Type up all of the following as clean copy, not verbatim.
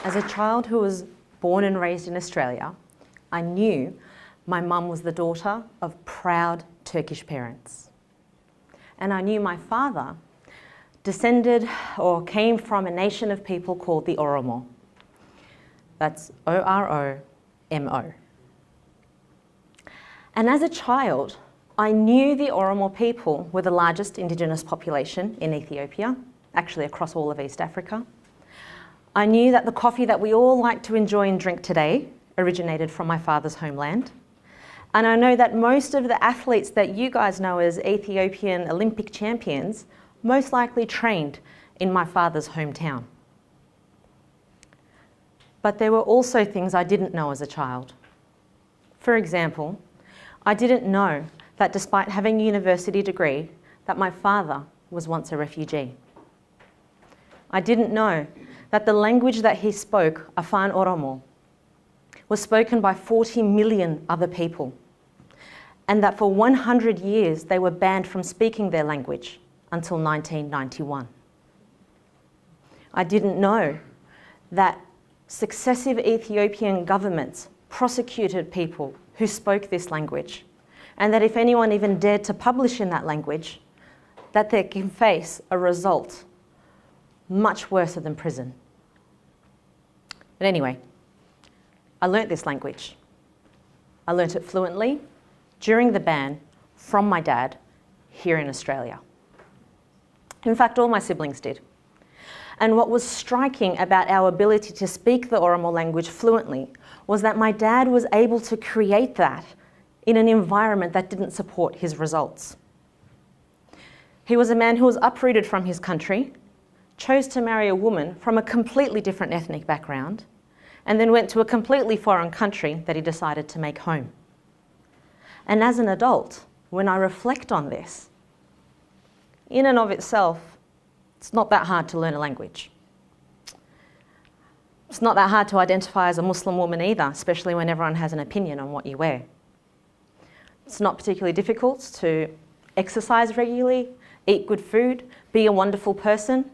As a child who was born and raised in Australia, I knew my mum was the daughter of proud Turkish parents. And I knew my father descended or came from a nation of people called the Oromo. That's O-R-O-M-O. And as a child, I knew the Oromo people were the largest indigenous population in Ethiopia, actually across all of East Africa. I knew that the coffee that we all like to enjoy and drink today originated from my father's homeland. And I know that most of the athletes that you guys know as Ethiopian Olympic champions most likely trained in my father's hometown. But there were also things I didn't know as a child. For example, I didn't know that despite having a university degree, that my father was once a refugee. I didn't know that the language that he spoke, Afaan Oromo, was spoken by 40 million other people, and that for 100 years they were banned from speaking their language until 1991. I didn't know that successive Ethiopian governments prosecuted people who spoke this language, and that if anyone even dared to publish in that language, that they can face a result much worse than prison. But anyway, I learnt this language. I learnt it fluently during the ban from my dad here in Australia. In fact, all my siblings did. And what was striking about our ability to speak the Oromo language fluently was that my dad was able to create that in an environment that didn't support his results. He was a man who was uprooted from his country, chose to marry a woman from a completely different ethnic background, and then went to a completely foreign country that he decided to make home. And as an adult, when I reflect on this, in and of itself, it's not that hard to learn a language. It's not that hard to identify as a Muslim woman either, especially when everyone has an opinion on what you wear. It's not particularly difficult to exercise regularly, eat good food, be a wonderful person.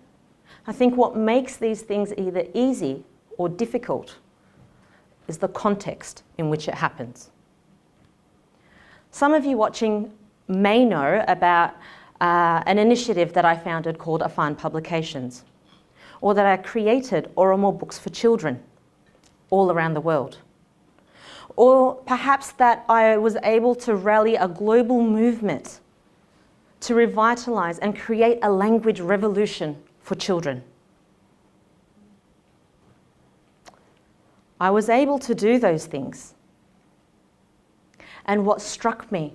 I think what makes these things either easy or difficult is the context in which it happens. Some of you watching may know about an initiative that I founded called Afaan Publications, or that I created Oromo books for children all around the world. Or perhaps that I was able to rally a global movement to revitalise and create a language revolution for children. I was able to do those things. And what struck me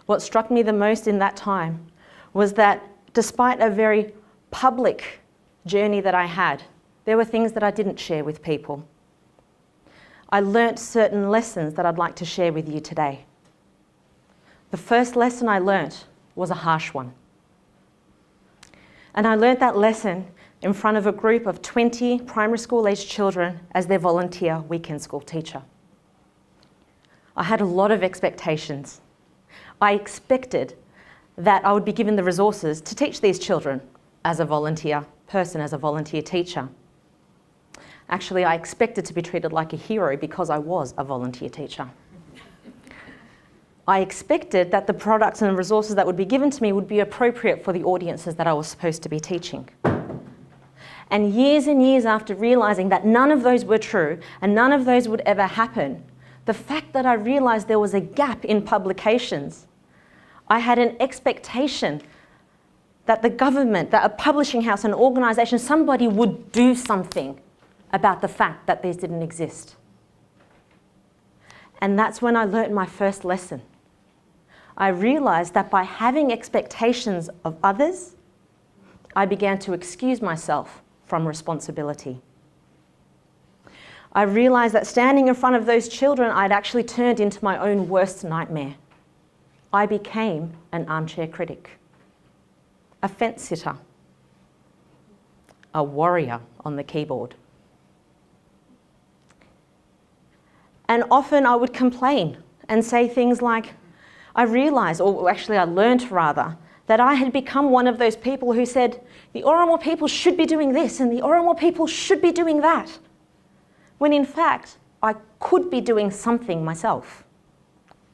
the most in that time was that despite a very public journey that I had, there were things that I didn't share with people. I learnt certain lessons that I'd like to share with you today. The first lesson I learnt was a harsh one. And I learnt that lesson in front of a group of 20 primary school-aged children as their volunteer weekend school teacher. I had a lot of expectations. I expected that I would be given the resources to teach these children as a volunteer person, as a volunteer teacher. Actually, I expected to be treated like a hero because I was a volunteer teacher. I expected that the products and resources that would be given to me would be appropriate for the audiences that I was supposed to be teaching. And years after realising that none of those were true and none of those would ever happen, the fact that I realised there was a gap in publications, I had an expectation that the government, that a publishing house, an organisation, somebody would do something about the fact that these didn't exist. And that's when I learned my first lesson. I realised that by having expectations of others, I began to excuse myself from responsibility. I realised that standing in front of those children, I'd actually turned into my own worst nightmare. I became an armchair critic, a fence sitter, a warrior on the keyboard. And often I would complain and say things like, I realised, or actually I learnt rather, that I had become one of those people who said, the Oromo people should be doing this and the Oromo people should be doing that. When in fact, I could be doing something myself.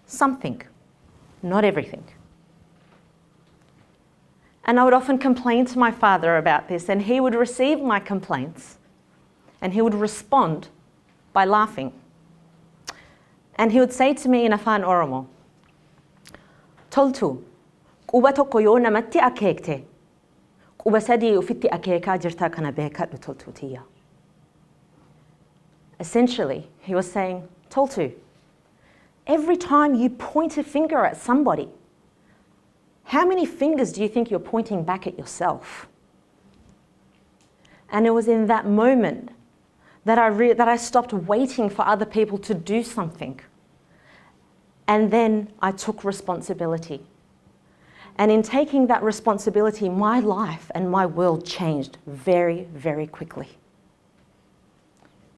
Something, not everything. And I would often complain to my father about this, and he would receive my complaints and he would respond by laughing. And he would say to me in Afaan Oromo, Toltuu, quba tokko yoo namatti akeekte, quba sadii ufitti akeekaa jirta kana beekadhu toltuu tiyya. Essentially, he was saying, Toltuu, every time you point a finger at somebody, how many fingers do you think you're pointing back at yourself? And it was in that moment that I stopped waiting for other people to do something. And then I took responsibility. And in taking that responsibility, my life and my world changed very, very quickly.